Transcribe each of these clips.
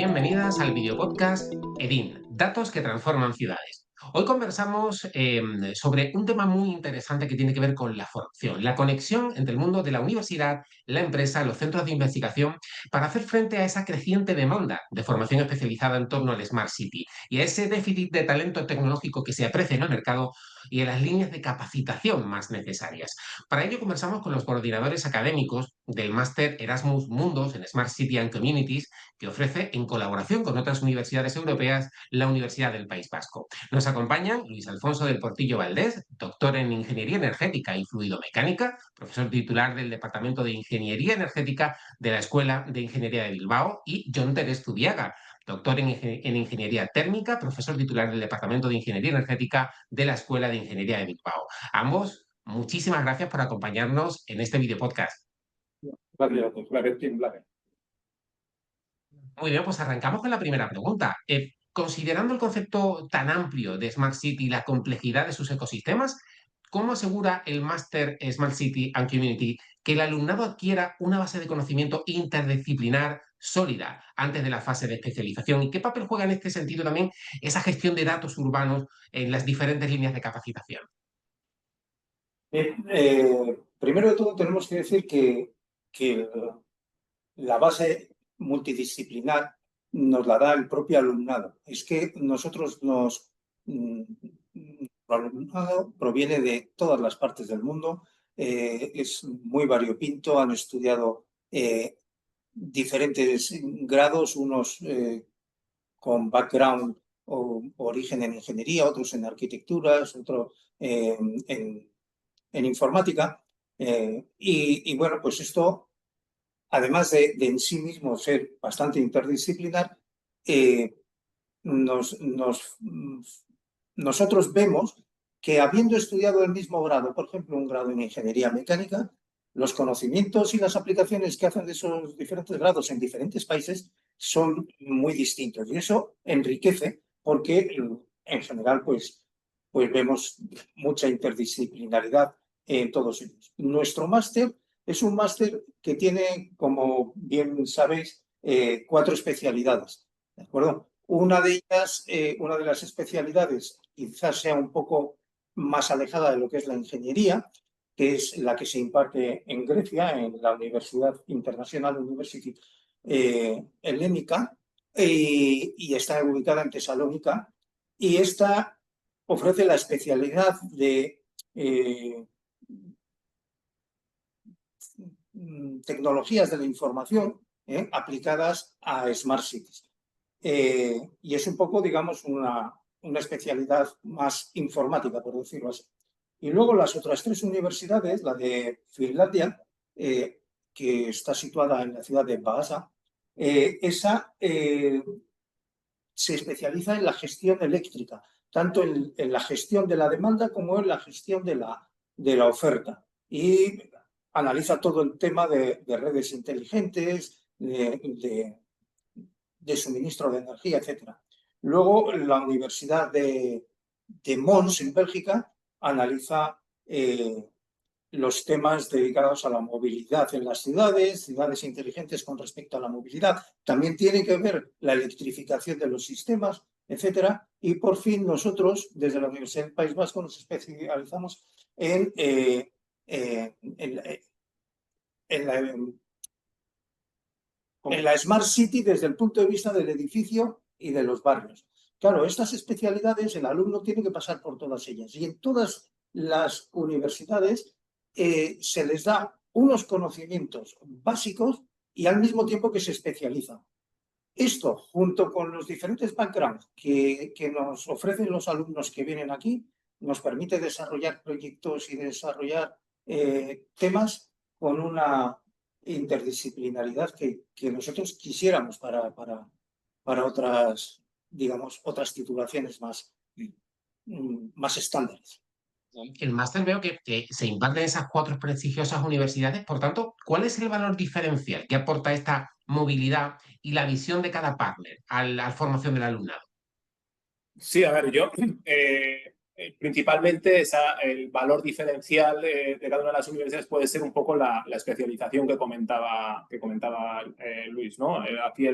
bienvenidas al videopodcast EDIN, Datos que transforman ciudades. Hoy conversamos sobre un tema muy interesante que tiene que ver con la formación, la conexión entre el mundo de la universidad, la empresa, los centros de investigación, para hacer frente a esa creciente demanda de formación especializada en torno al Smart City y a ese déficit de talento tecnológico que se aprecia en el mercado y en las líneas de capacitación más necesarias. Para ello conversamos con los coordinadores académicos del máster Erasmus Mundus en Smart City and Communities, que ofrece, en colaboración con otras universidades europeas, la Universidad del País Vasco. Nos acompañan Luis Alfonso del Portillo Valdés, doctor en Ingeniería Energética y Fluidomecánica, profesor titular del Departamento de Ingeniería Energética de la Escuela de Ingeniería de Bilbao, y Jon Teres Zubiaga, doctor en Ingeniería Térmica, profesor titular del Departamento de Ingeniería Energética de la Escuela de Ingeniería de Bilbao. Ambos, muchísimas gracias por acompañarnos en este videopodcast. Gracias. Muy bien, pues arrancamos con la primera pregunta. Considerando el concepto tan amplio de Smart City y la complejidad de sus ecosistemas, ¿cómo asegura el máster Smart City and Community que el alumnado adquiera una base de conocimiento interdisciplinar sólida antes de la fase de especialización? ¿Y qué papel juega en este sentido también esa gestión de datos urbanos en las diferentes líneas de capacitación? Primero de todo tenemos que decir que la base multidisciplinar nos la da el propio alumnado. Es que el alumnado proviene de todas las partes del mundo, es muy variopinto, han estudiado diferentes grados, unos con background o origen en ingeniería, otros en arquitecturas, otros en informática. Bueno, pues esto, además de en sí mismo ser bastante interdisciplinar, eh, nosotros vemos que habiendo estudiado el mismo grado, por ejemplo, un grado en ingeniería mecánica, los conocimientos y las aplicaciones que hacen de esos diferentes grados en diferentes países son muy distintos. Y eso enriquece porque, en general, pues vemos mucha interdisciplinaridad en todos ellos. Nuestro máster es un máster que tiene, como bien sabéis, 4 especialidades. ¿De acuerdo? Una de ellas, una de las especialidades, quizás sea un poco más alejada de lo que es la ingeniería, que es la que se imparte en Grecia, en la Universidad International University Helénica, y está ubicada en Tesalónica. Y esta ofrece la especialidad de tecnologías de la información aplicadas a Smart Cities. Y es un poco, digamos, una especialidad más informática, por decirlo así. Y luego las otras 3 universidades, la de Finlandia, que está situada en la ciudad de Vaasa, esa se especializa en la gestión eléctrica, tanto en la gestión de la demanda como en la gestión de la oferta. Y analiza todo el tema de redes inteligentes, de suministro de energía, etc. Luego, la Universidad de Mons, en Bélgica, analiza los temas dedicados a la movilidad en las ciudades, ciudades inteligentes con respecto a la movilidad. También tiene que ver la electrificación de los sistemas, etc. Y por fin nosotros, desde la Universidad del País Vasco, nos especializamos en la Smart City desde el punto de vista del edificio y de los barrios. Claro, estas especialidades el alumno tiene que pasar por todas ellas y en todas las universidades se les da unos conocimientos básicos y al mismo tiempo que se especializan. Esto, junto con los diferentes backgrounds que nos ofrecen los alumnos que vienen aquí, nos permite desarrollar proyectos y desarrollar temas con una interdisciplinaridad que nosotros quisiéramos para otras, digamos, otras titulaciones más estándares. El máster veo que se imparte en esas 4 prestigiosas universidades. Por tanto, ¿cuál es el valor diferencial que aporta esta movilidad y la visión de cada partner a la formación del alumnado? Sí, a ver, yo principalmente el valor diferencial de cada una de las universidades puede ser un poco la especialización que comentaba Luis, ¿no? Aquí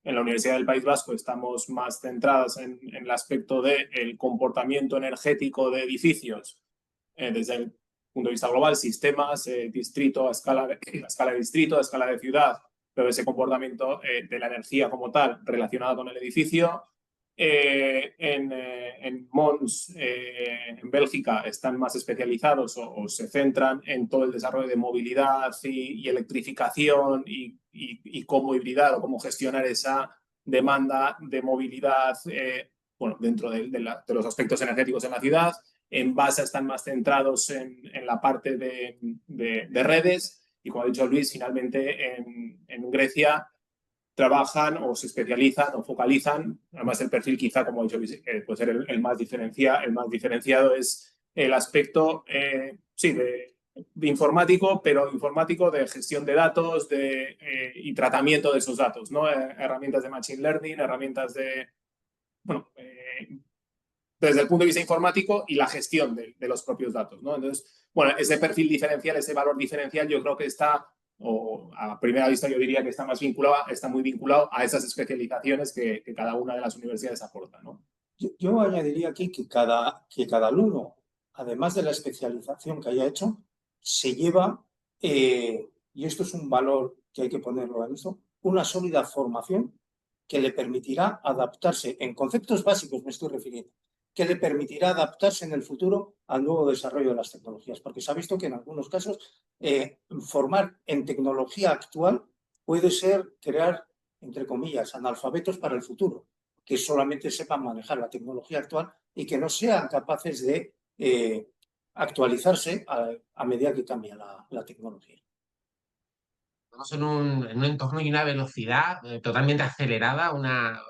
En la Universidad del País Vasco estamos más centradas en el aspecto del comportamiento energético de edificios desde el punto de vista global, sistemas, distrito, a escala de distrito, a escala de ciudad, pero ese comportamiento de la energía como tal relacionada con el edificio. En Mons, en Bélgica, están más especializados o se centran en todo el desarrollo de movilidad y electrificación y cómo hibridar o cómo gestionar esa demanda de movilidad bueno, dentro de los aspectos energéticos en la ciudad. En Basa están más centrados en la parte de redes y, como ha dicho Luis, finalmente en Grecia trabajan o se especializan o focalizan, además el perfil quizá, como ha dicho Luis, puede ser el más diferenciado es el aspecto, sí, de informático, pero informático de gestión de datos y tratamiento de esos datos, ¿no? Herramientas de Machine Learning, herramientas de, bueno, desde el punto de vista informático y la gestión de los propios datos, ¿no? Entonces, bueno, ese perfil diferencial, ese valor diferencial, yo creo que está, o a primera vista yo diría que está muy vinculado a esas especializaciones que cada una de las universidades aporta, ¿no? Yo añadiría aquí que cada alumno, además de la especialización que haya hecho, se lleva, y esto es un valor que hay que ponerlo en esto, una sólida formación que le permitirá adaptarse, en conceptos básicos me estoy refiriendo, que le permitirá adaptarse en el futuro al nuevo desarrollo de las tecnologías, porque se ha visto que en algunos casos formar en tecnología actual puede ser crear, entre comillas, analfabetos para el futuro, que solamente sepan manejar la tecnología actual y que no sean capaces de actualizarse a medida que cambia la tecnología. Estamos en un entorno y una velocidad totalmente acelerada, una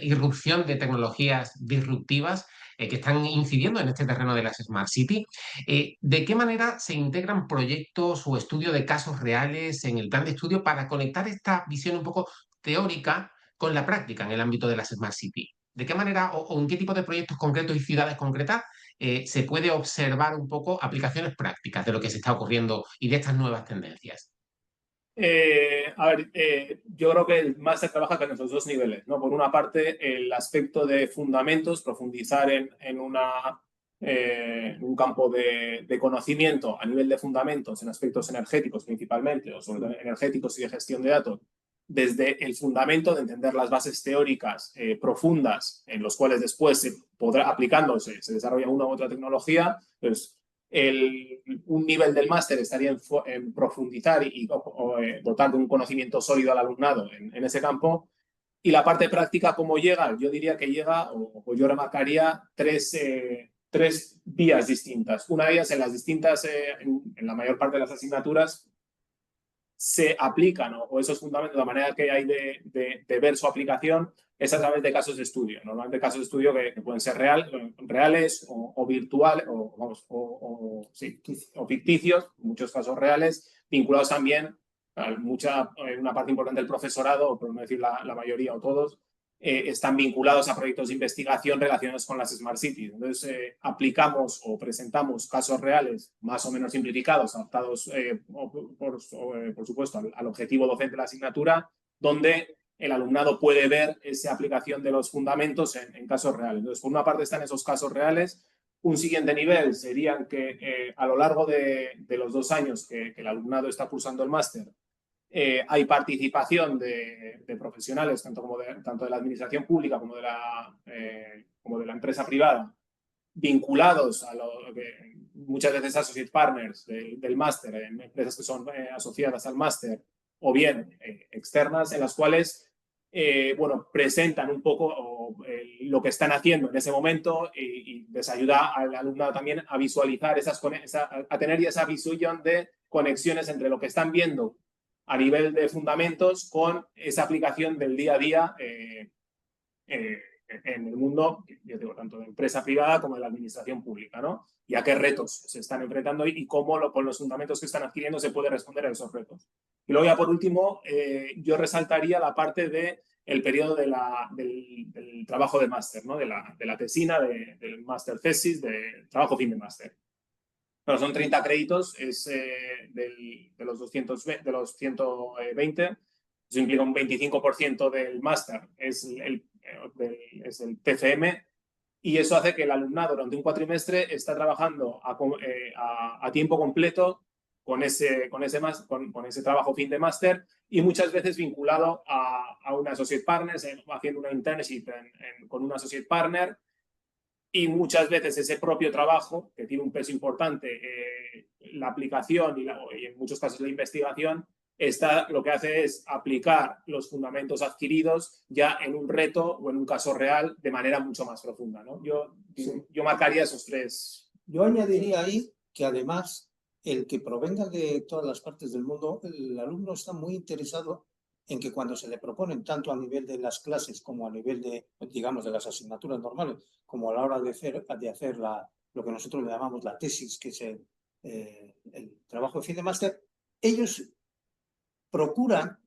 irrupción de tecnologías disruptivas que están incidiendo en este terreno de las Smart City. ¿De qué manera se integran proyectos o estudios de casos reales en el plan de estudio para conectar esta visión un poco teórica con la práctica en el ámbito de las Smart City? ¿De qué manera o en qué tipo de proyectos concretos y ciudades concretas se puede observar un poco aplicaciones prácticas de lo que se está ocurriendo y de estas nuevas tendencias? A ver, yo creo que el máster trabaja con esos dos niveles, ¿no? Por una parte, el aspecto de fundamentos, profundizar en un campo de conocimiento a nivel de fundamentos en aspectos energéticos principalmente, o sobre todo energéticos y de gestión de datos, desde el fundamento de entender las bases teóricas profundas en los cuales después se podrá, aplicándose, se desarrolla una u otra tecnología. Entonces, un nivel del máster estaría en profundizar y dotar de un conocimiento sólido al alumnado en ese campo. Y la parte práctica, ¿cómo llega? Yo diría que llega, o yo remarcaría, tres vías distintas. Una de ellas en las distintas, en la mayor parte de las asignaturas, se aplican o esos fundamentos, la manera que hay de ver su aplicación es a través de casos de estudio. Normalmente casos de estudio que pueden ser reales o virtuales sí, o ficticios, en muchos casos reales, vinculados también a una parte importante del profesorado, por no decir la mayoría o todos, están vinculados a proyectos de investigación relacionados con las Smart Cities. Entonces, aplicamos o presentamos casos reales más o menos simplificados, adaptados, por supuesto, al objetivo docente de la asignatura, donde el alumnado puede ver esa aplicación de los fundamentos en casos reales. Entonces, por una parte están esos casos reales. Un siguiente nivel sería que a lo largo de los 2 años que el alumnado está cursando el máster, hay participación de profesionales, tanto de la administración pública como de la empresa privada, vinculados a muchas veces associate partners del máster, en empresas que son asociadas al máster, o bien externas, en las cuales bueno, presentan un poco lo que están haciendo en ese momento y les ayuda al alumnado también a visualizar, a tener esa visión de conexiones entre lo que están viendo a nivel de fundamentos con esa aplicación del día a día en el mundo, yo digo, tanto de empresa privada como de la administración pública, ¿no? Y a qué retos se están enfrentando y cómo con los fundamentos que están adquiriendo se puede responder a esos retos. Y luego ya por último, yo resaltaría la parte del periodo del trabajo de máster, ¿no? De la tesina, del máster thesis, del trabajo fin de máster. Bueno, son 30 créditos, es de los 120, Eso implica un 25% del máster, es el TCM, y eso hace que el alumnado durante un cuatrimestre está trabajando a tiempo completo con ese trabajo fin de máster, y muchas veces vinculado a un associate partner, haciendo una internship con un associate partner, y muchas veces ese propio trabajo, que tiene un peso importante, la aplicación y en muchos casos la investigación, lo que hace es aplicar los fundamentos adquiridos ya en un reto o en un caso real de manera mucho más profunda, ¿no? Yo marcaría esos tres. Yo añadiría ahí que además el que provenga de todas las partes del mundo, el alumno está muy interesado en que cuando se le proponen, tanto a nivel de las clases como a nivel de, digamos, de las asignaturas normales, como a la hora de hacer lo que nosotros le llamamos la tesis, que es el trabajo de fin de máster, ellos procuran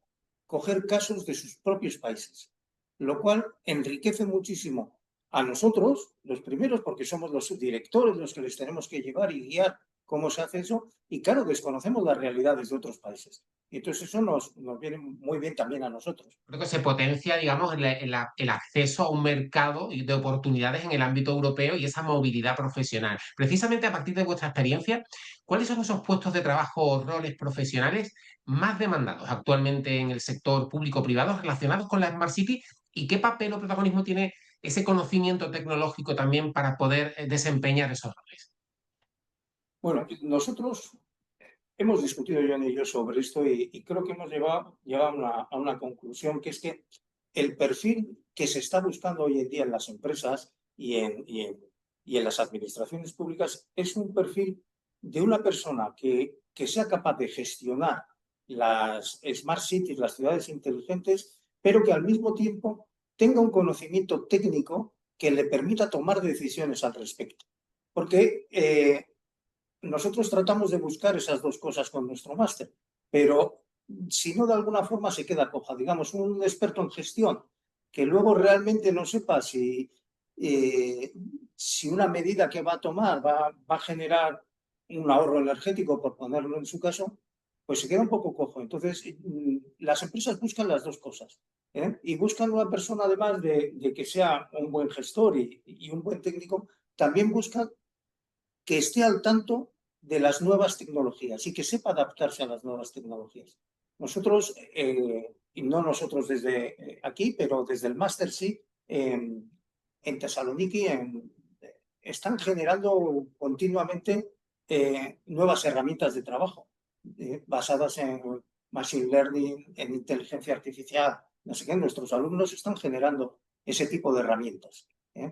coger casos de sus propios países, lo cual enriquece muchísimo a nosotros, los primeros, porque somos los subdirectores los que les tenemos que llevar y guiar cómo se hace eso, y claro, desconocemos las realidades de otros países. Y entonces eso nos viene muy bien también a nosotros. Creo que se potencia, digamos, el acceso a un mercado de oportunidades en el ámbito europeo y esa movilidad profesional. Precisamente a partir de vuestra experiencia, ¿cuáles son esos puestos de trabajo o roles profesionales más demandados actualmente en el sector público-privado relacionados con la Smart City? ¿Y qué papel o protagonismo tiene ese conocimiento tecnológico también para poder desempeñar esos roles? Bueno, nosotros hemos discutido, John y yo, sobre esto y creo que hemos llegado a una conclusión, que es que el perfil que se está buscando hoy en día en las empresas y en las administraciones públicas es un perfil de una persona que sea capaz de gestionar las smart cities, las ciudades inteligentes, pero que al mismo tiempo tenga un conocimiento técnico que le permita tomar decisiones al respecto. Porque nosotros tratamos de buscar esas dos cosas con nuestro máster, pero si no, de alguna forma se queda coja. Digamos, un experto en gestión que luego realmente no sepa si una medida que va a tomar va a generar un ahorro energético, por ponerlo en su caso, pues se queda un poco cojo. Entonces, las empresas buscan las dos cosas, ¿eh? Y buscan una persona, además de que sea un buen gestor y un buen técnico, también buscan que esté al tanto de las nuevas tecnologías y que sepa adaptarse a las nuevas tecnologías. Nosotros, y no nosotros desde aquí, pero desde el máster sí, en Thessaloniki están generando continuamente nuevas herramientas de trabajo basadas en machine learning, en inteligencia artificial. No sé qué, nuestros alumnos están generando ese tipo de herramientas.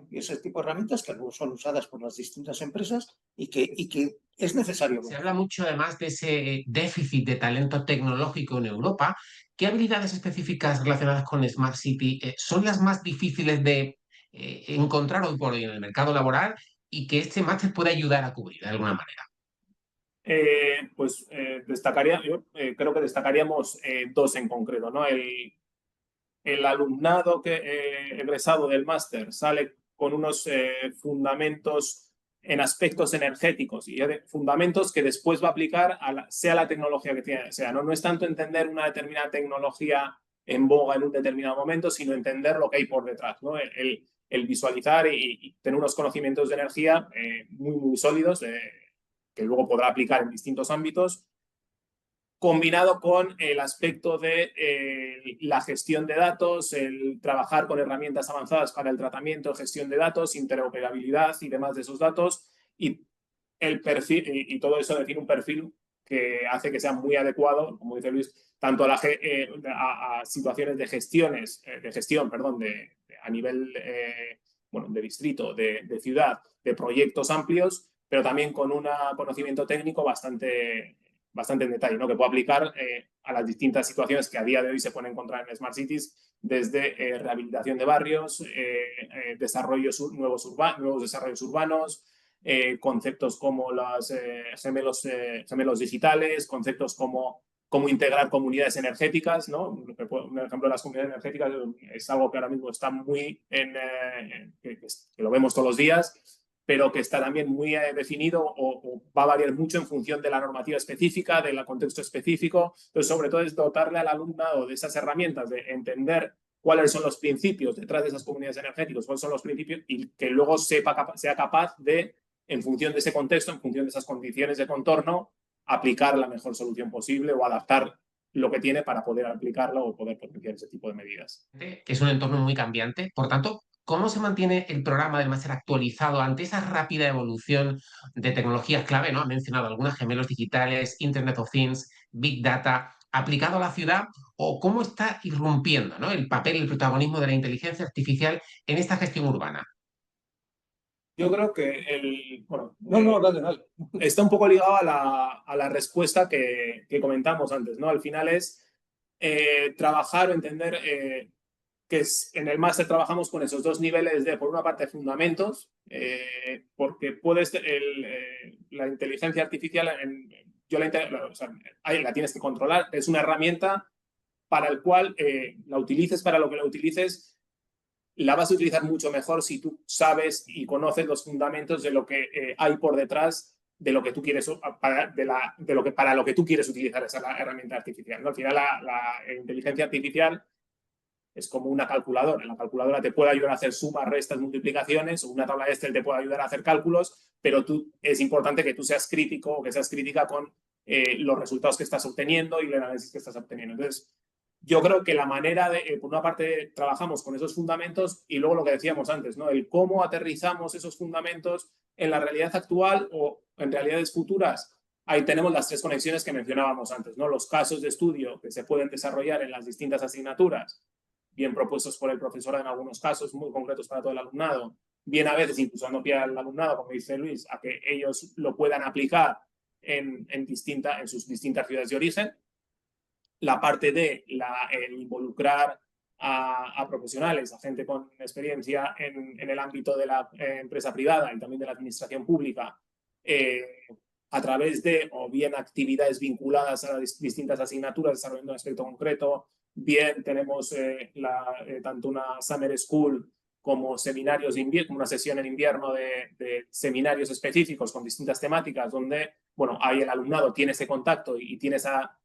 Y ese tipo de herramientas que luego son usadas por las distintas empresas y que es necesario. Se habla mucho además de ese déficit de talento tecnológico en Europa. ¿Qué habilidades específicas relacionadas con Smart City son las más difíciles de encontrar hoy por hoy en el mercado laboral y que este máster puede ayudar a cubrir de alguna manera? Yo creo que destacaríamos dos en concreto, ¿no? El alumnado egresado del máster sale con unos fundamentos en aspectos energéticos y fundamentos que después va a aplicar sea la tecnología que tiene. O sea, no es tanto entender una determinada tecnología en boga en un determinado momento, sino entender lo que hay por detrás, ¿no? El visualizar y tener unos conocimientos de energía muy, muy sólidos que luego podrá aplicar en distintos ámbitos, combinado con el aspecto de la gestión de datos, el trabajar con herramientas avanzadas para el tratamiento, gestión de datos, interoperabilidad y demás de esos datos, y el perfil, y todo eso define un perfil que hace que sea muy adecuado, como dice Luis, tanto a situaciones de gestión, a nivel de distrito, de ciudad, de proyectos amplios, pero también con un conocimiento técnico bastante en detalle, ¿no? Que puede aplicar a las distintas situaciones que a día de hoy se pueden encontrar en Smart Cities, desde rehabilitación de barrios, nuevos desarrollos urbanos, conceptos como los gemelos digitales, conceptos como cómo integrar comunidades energéticas, ¿no? Un ejemplo de las comunidades energéticas es algo que ahora mismo está muy que lo vemos todos los días. pero que está también muy definido o va a variar mucho en función de la normativa específica, del contexto específico. Entonces, sobre todo es dotarle al alumnado de esas herramientas, de entender cuáles son los principios detrás de esas comunidades energéticas, cuáles son los principios, y que luego sea capaz de, en función de ese contexto, en función de esas condiciones de contorno, aplicar la mejor solución posible o adaptar lo que tiene para poder aplicarlo o poder potenciar ese tipo de medidas. Es un entorno muy cambiante, por tanto, ¿cómo se mantiene el programa del máster actualizado ante esa rápida evolución de tecnologías clave? ¿No? Ha mencionado algunas, gemelos digitales, Internet of Things, Big Data, aplicado a la ciudad, o cómo está irrumpiendo, ¿no?, el papel y el protagonismo de la inteligencia artificial en esta gestión urbana. Yo creo que Dale. está un poco ligado a la respuesta que comentamos antes, ¿no? Al final es trabajar o entender que en el máster trabajamos con esos dos niveles de, por una parte, fundamentos, porque la inteligencia artificial, o sea, ahí la tienes que controlar, es una herramienta para el cual la utilices para lo que la utilices, la vas a utilizar mucho mejor si tú sabes y conoces los fundamentos de lo que hay por detrás de lo que tú quieres, para lo que tú quieres utilizar esa herramienta artificial, ¿no? Al final, la inteligencia artificial es como una calculadora. La calculadora te puede ayudar a hacer sumas, restas, multiplicaciones, o una tabla de Excel te puede ayudar a hacer cálculos, pero es importante que tú seas crítico o que seas crítica con los resultados que estás obteniendo y el análisis que estás obteniendo. Entonces, yo creo que la manera de, por una parte, trabajamos con esos fundamentos y luego lo que decíamos antes, ¿no? El cómo aterrizamos esos fundamentos en la realidad actual o en realidades futuras. Ahí tenemos las tres conexiones que mencionábamos antes, ¿no? Los casos de estudio que se pueden desarrollar en las distintas asignaturas, bien propuestos por el profesor en algunos casos muy concretos para todo el alumnado, bien a veces incluso dando pie al alumnado, como dice Luis, a que ellos lo puedan aplicar en sus distintas ciudades de origen. La parte de el involucrar a profesionales, a gente con experiencia en el ámbito de la empresa privada y también de la administración pública, a través de o bien actividades vinculadas a las distintas asignaturas desarrollando un aspecto concreto, bien tenemos tanto una Summer School como seminarios de invierno, como una sesión en invierno de seminarios específicos con distintas temáticas donde, bueno, ahí el alumnado tiene ese contacto y tiene esa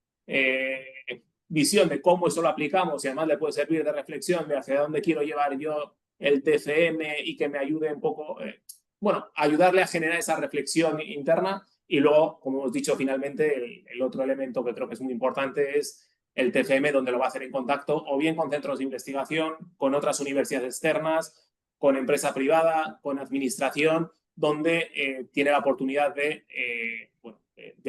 visión de cómo eso lo aplicamos y además le puede servir de reflexión de hacia dónde quiero llevar yo el TFM y que me ayude un poco, ayudarle a generar esa reflexión interna. Y luego, como hemos dicho, finalmente el otro elemento que creo que es muy importante es el TFM, donde lo va a hacer en contacto o bien con centros de investigación, con otras universidades externas, con empresa privada, con administración, donde tiene la oportunidad de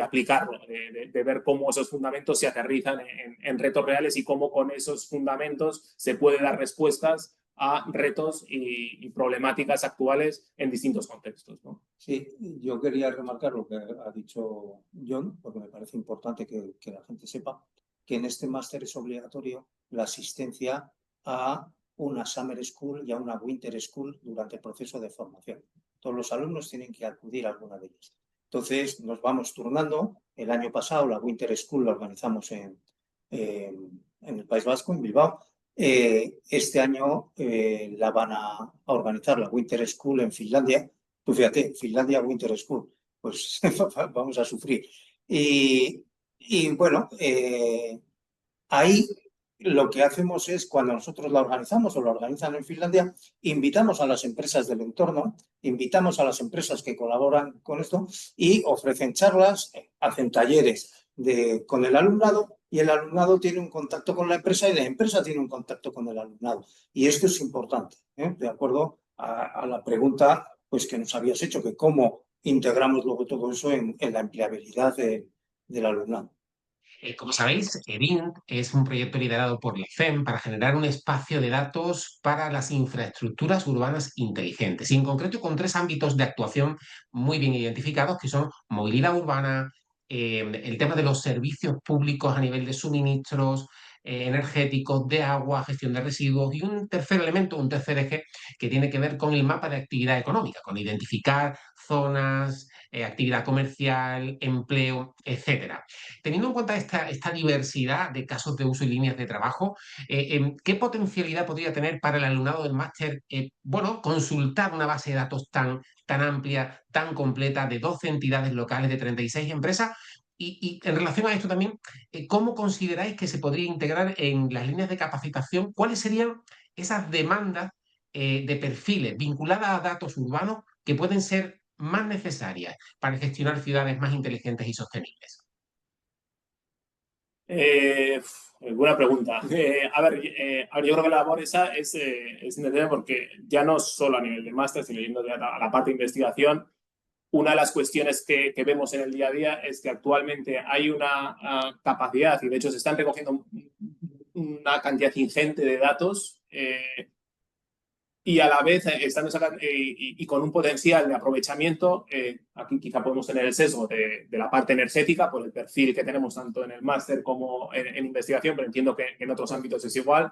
aplicarlo, de ver cómo esos fundamentos se aterrizan en retos reales y cómo con esos fundamentos se puede dar respuestas a retos y problemáticas actuales en distintos contextos, ¿no? Sí, yo quería remarcar lo que ha dicho John, porque me parece importante que la gente sepa que en este máster es obligatorio la asistencia a una Summer School y a una Winter School durante el proceso de formación. Todos los alumnos tienen que acudir a alguna de ellas. Entonces, nos vamos turnando. El año pasado la Winter School la organizamos en el País Vasco, en Bilbao. Este año la van a organizar la Winter School en Finlandia. Tú fíjate, Finlandia Winter School, pues vamos a sufrir. Y bueno, ahí lo que hacemos es, cuando nosotros la organizamos o la organizan en Finlandia, invitamos a las empresas del entorno, invitamos a las empresas que colaboran con esto y ofrecen charlas, hacen talleres con el alumnado, y el alumnado tiene un contacto con la empresa y la empresa tiene un contacto con el alumnado. Y esto es importante, de acuerdo a la pregunta pues, que nos habías hecho, que cómo integramos luego todo eso en la empleabilidad del alumnado. Como sabéis, EDINT es un proyecto liderado por la FEM para generar un espacio de datos para las infraestructuras urbanas inteligentes, y en concreto con tres ámbitos de actuación muy bien identificados, que son movilidad urbana, el tema de los servicios públicos a nivel de suministros energéticos, de agua, gestión de residuos, y un tercer elemento, un tercer eje, que tiene que ver con el mapa de actividad económica, con identificar zonas actividad comercial, empleo, etcétera. Teniendo en cuenta esta diversidad de casos de uso y líneas de trabajo, ¿qué potencialidad podría tener para el alumnado del máster, bueno, consultar una base de datos tan amplia, tan completa, de 12 entidades locales, de 36 empresas? Y en relación a esto también, ¿cómo consideráis que se podría integrar en las líneas de capacitación? ¿Cuáles serían esas demandas de perfiles vinculadas a datos urbanos que pueden ser más necesarias para gestionar ciudades más inteligentes y sostenibles? Buena pregunta. A ver, yo creo que la labor esa es necesaria porque ya no solo a nivel de máster, sino yendo ya a la parte de investigación, una de las cuestiones que vemos en el día a día es que actualmente hay una capacidad, y de hecho se están recogiendo una cantidad ingente de datos y a la vez están y con un potencial de aprovechamiento. Aquí quizá podemos tener el sesgo de la parte energética por el perfil que tenemos tanto en el máster como en investigación, pero entiendo que en otros ámbitos es igual,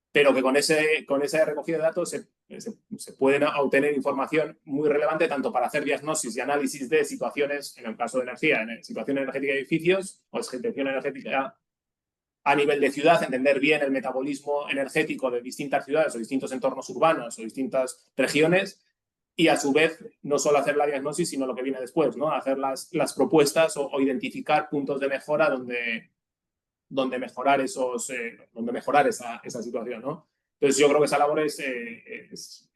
pero que con esa recogida de datos se pueden obtener información muy relevante tanto para hacer diagnosis y análisis de situaciones, en el caso de energía, en situación energética de edificios o gestión energética a nivel de ciudad, entender bien el metabolismo energético de distintas ciudades o distintos entornos urbanos o distintas regiones y a su vez no solo hacer la diagnosis, sino lo que viene después, ¿no? Hacer las propuestas o identificar puntos de mejora donde mejorar esa situación, ¿no? Entonces yo creo que esa labor es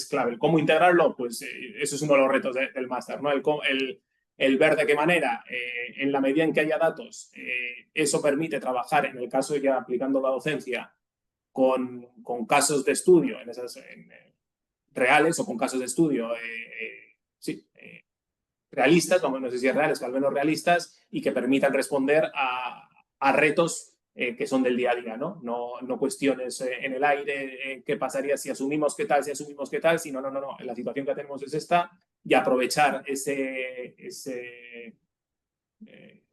clave. ¿Cómo integrarlo? Pues eso es uno de los retos del máster, ¿no? El ver de qué manera, en la medida en que haya datos, eso permite trabajar, en el caso ya aplicando la docencia, con casos de estudio reales o con casos de estudio realistas, no sé si es reales, pero al menos realistas, y que permitan responder a retos que son del día a día, ¿no? No cuestiones en el aire, qué pasaría si asumimos qué tal, sino no, la situación que tenemos es esta y aprovechar ese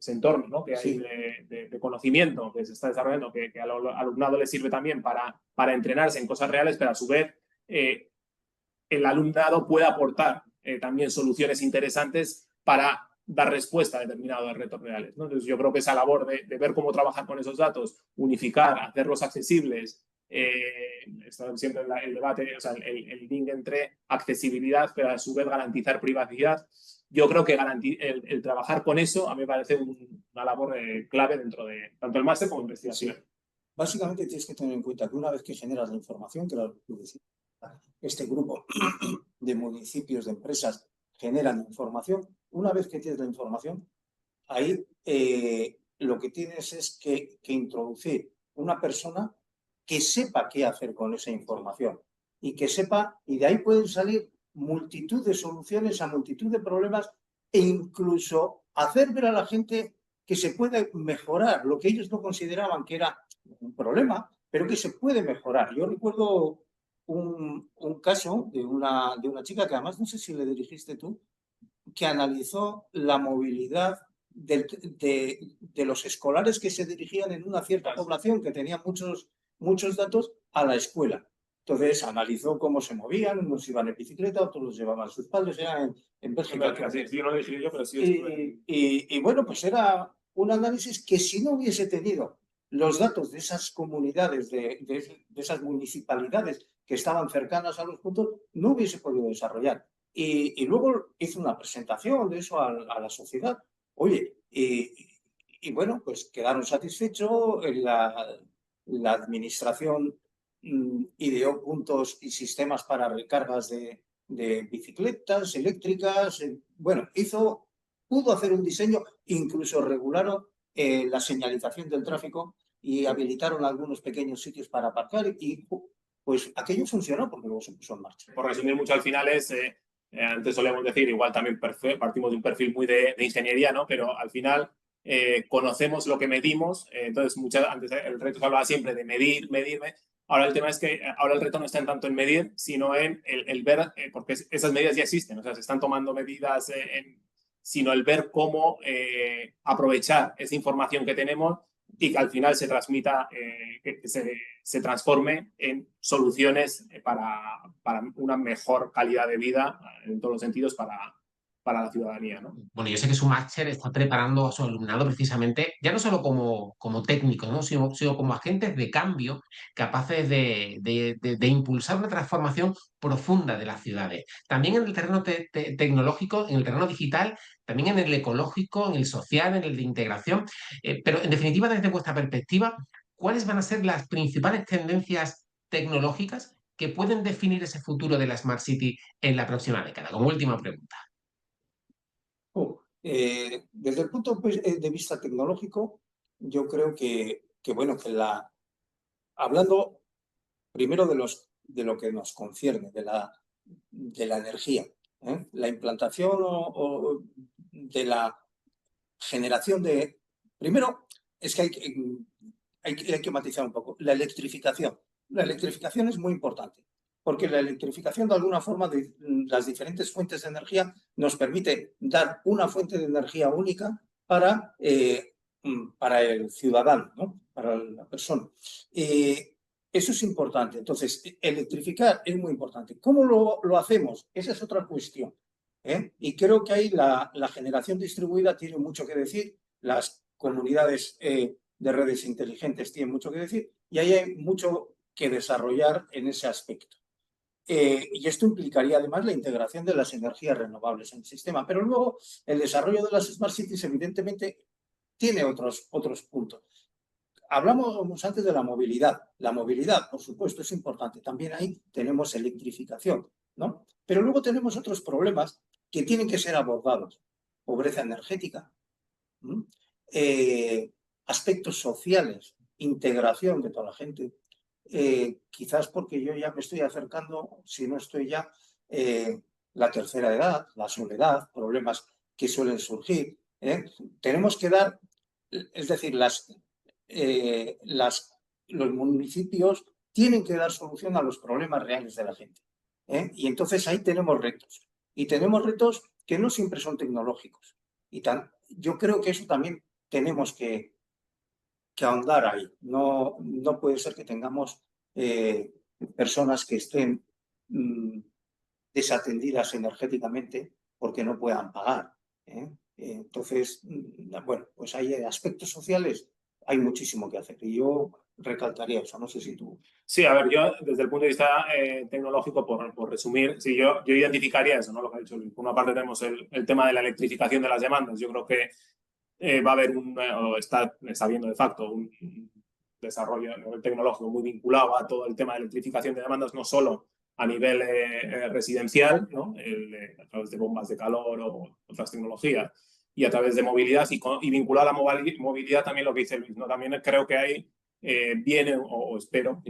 entorno, ¿no? Que hay de conocimiento que se está desarrollando, que al alumnado le sirve también para entrenarse en cosas reales, pero a su vez el alumnado puede aportar también soluciones interesantes para dar respuesta a determinados retos reales, ¿no? Entonces yo creo que esa labor de ver cómo trabajar con esos datos, unificar, hacerlos accesibles, está siempre el debate, o sea, el link entre accesibilidad, pero a su vez garantizar privacidad. Yo creo que el trabajar con eso a mí me parece una labor clave dentro de tanto el máster como investigación. Sí. Básicamente tienes que tener en cuenta que una vez que generas la información, que este grupo de municipios, de empresas, generan información, una vez que tienes la información, ahí lo que tienes es que introducir una persona que sepa qué hacer con esa información y que sepa, y de ahí pueden salir multitud de soluciones a multitud de problemas e incluso hacer ver a la gente que se puede mejorar lo que ellos no consideraban que era un problema, pero que se puede mejorar. Yo recuerdo un caso de una chica que además no sé si le dirigiste tú, que analizó la movilidad de los escolares que se dirigían en una cierta población que tenía muchos datos a la escuela. Entonces analizó cómo se movían, unos iban en bicicleta, otros los llevaban sus padres, era en Bélgica. Sí, no lo dije yo, pero sí. Y bueno, pues era un análisis que si no hubiese tenido los datos de esas comunidades, de esas municipalidades que estaban cercanas a los puntos, no hubiese podido desarrollar. Y luego hizo una presentación de eso a la sociedad. Oye, y bueno, pues quedaron satisfechos. La administración ideó puntos y sistemas para recargas de bicicletas eléctricas. Bueno, pudo hacer un diseño, incluso regularon la señalización del tráfico y habilitaron algunos pequeños sitios para aparcar y pues aquello funcionó porque luego se puso en marcha. Por resumir mucho, al final antes solíamos decir, igual también partimos de un perfil muy de ingeniería, ¿no? Pero al final conocemos lo que medimos, entonces antes el reto se hablaba siempre de medirme. Ahora el tema es que ahora el reto no está en tanto en medir, sino en el ver, porque esas medidas ya existen, o sea, se están tomando medidas, sino el ver cómo aprovechar esa información que tenemos y que al final se transmita, que se transforme en soluciones para una mejor calidad de vida en todos los sentidos para la ciudadanía, ¿no? Bueno, yo sé que su máster está preparando a su alumnado precisamente, ya no solo como técnicos, ¿no? Sino como agentes de cambio capaces de impulsar una transformación profunda de las ciudades. También en el terreno tecnológico, en el terreno digital, también en el ecológico, en el social, en el de integración. Pero en definitiva, desde vuestra perspectiva, ¿cuáles van a ser las principales tendencias tecnológicas que pueden definir ese futuro de la Smart City en la próxima década? Como última pregunta. Desde el punto de vista tecnológico, yo creo bueno, hablando primero de lo que nos concierne, de la energía, ¿eh? La implantación de la generación de... Primero, es que hay que matizar un poco. La electrificación. La electrificación es muy importante, porque la electrificación, de alguna forma, de las diferentes fuentes de energía nos permite dar una fuente de energía única para el ciudadano, ¿no? Para la persona. Eso es importante. Entonces, electrificar es muy importante. ¿Cómo lo hacemos? Esa es otra cuestión. Y creo que ahí la generación distribuida tiene mucho que decir, las comunidades de redes inteligentes tienen mucho que decir y ahí hay mucho que desarrollar en ese aspecto. Y esto implicaría además la integración de las energías renovables en el sistema, pero luego el desarrollo de las Smart Cities evidentemente tiene otros puntos. Hablamos antes de la movilidad. La movilidad, por supuesto, es importante. También ahí tenemos electrificación, ¿no? Pero luego tenemos otros problemas que tienen que ser abordados. Pobreza energética, aspectos sociales, integración de toda la gente. Quizás porque yo ya me estoy acercando, si no estoy ya, la tercera edad, la soledad, problemas que suelen surgir. Tenemos que dar, es decir, los municipios tienen que dar solución a los problemas reales de la gente. Y entonces ahí tenemos retos. Y tenemos retos que no siempre son tecnológicos. Yo creo que eso también tenemos que ahondar ahí. No puede ser que tengamos personas que estén desatendidas energéticamente porque no puedan pagar. Entonces, bueno, pues hay aspectos sociales, hay muchísimo que hacer. Y yo recalcaría eso, no sé si tú... Sí, a ver, yo desde el punto de vista tecnológico, por resumir, sí, yo identificaría eso, ¿no? Lo que ha dicho Luis. Por una parte tenemos el tema de la electrificación de las demandas. Yo creo que va a haber o está habiendo de facto un desarrollo tecnológico muy vinculado a todo el tema de electrificación de demandas, no solo a nivel residencial, ¿no? A través de bombas de calor o otras tecnologías, y a través de movilidad y vinculado a la movilidad también lo que dice Luis, ¿no? También creo que hay viene, o espero,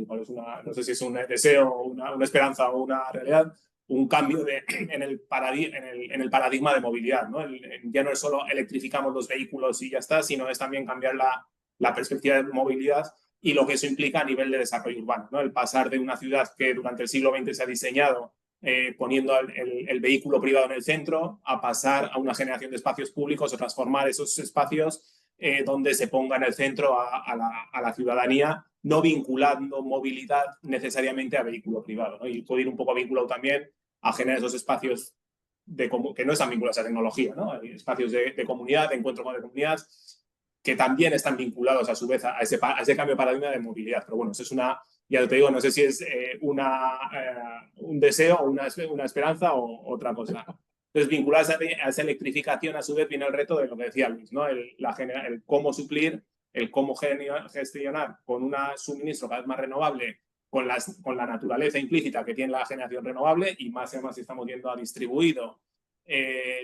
no sé si es un deseo, una esperanza o una realidad, un cambio en el paradigma de movilidad, ¿no? Ya no es solo electrificamos los vehículos y ya está, sino es también cambiar la perspectiva de movilidad y lo que eso implica a nivel de desarrollo urbano, ¿no? El pasar de una ciudad que durante el siglo XX se ha diseñado poniendo el vehículo privado en el centro, a pasar a una generación de espacios públicos o transformar esos espacios donde se ponga en el centro a la ciudadanía, no vinculando movilidad necesariamente a vehículo privado, ¿no? Y puede ir un poco vinculado también a generar esos espacios que no están vinculados a tecnología, ¿no? Hay espacios de comunidad, de encuentro con la comunidad, que también están vinculados a su vez a ese cambio de paradigma de movilidad. Pero bueno, eso es ya te digo, no sé si es un deseo o una esperanza o otra cosa. Entonces, vinculado a esa electrificación, a su vez, viene el reto de lo que decía Luis, ¿no? El cómo suplir, el cómo gestionar con un suministro cada vez más renovable, con la naturaleza implícita que tiene la generación renovable, y más si estamos viendo a distribuido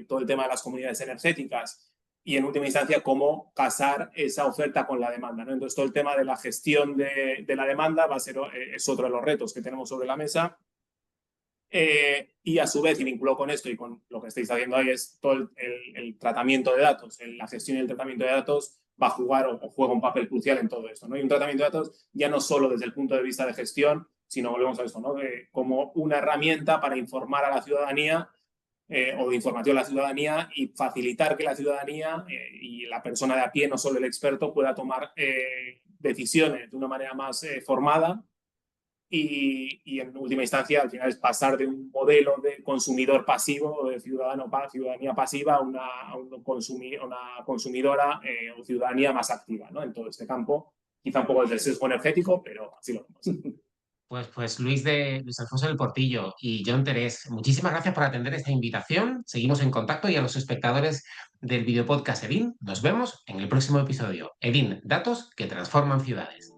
todo el tema de las comunidades energéticas, y en última instancia cómo casar esa oferta con la demanda, ¿no? Entonces todo el tema de la gestión de la demanda es otro de los retos que tenemos sobre la mesa, y a su vez, y vinculado con esto y con lo que estáis haciendo ahí, es todo el tratamiento de datos. La gestión y el tratamiento de datos va a jugar o juega un papel crucial en todo esto, ¿no? Y un tratamiento de datos ya no solo desde el punto de vista de gestión, sino volvemos a esto, ¿no? Como una herramienta para informar a la ciudadanía o de información a la ciudadanía y facilitar que la ciudadanía y la persona de a pie, no solo el experto, pueda tomar decisiones de una manera más formada y en última instancia, al final, es pasar de un modelo de consumidor pasivo, de ciudadanía pasiva, a una consumidora o ciudadanía más activa, ¿no? En todo este campo, quizá un poco desde el sesgo energético, pero así lo vemos. Pues Luis Alfonso del Portillo y John Terés, muchísimas gracias por atender esta invitación. Seguimos en contacto y a los espectadores del videopodcast Edin, nos vemos en el próximo episodio. Edin, datos que transforman ciudades.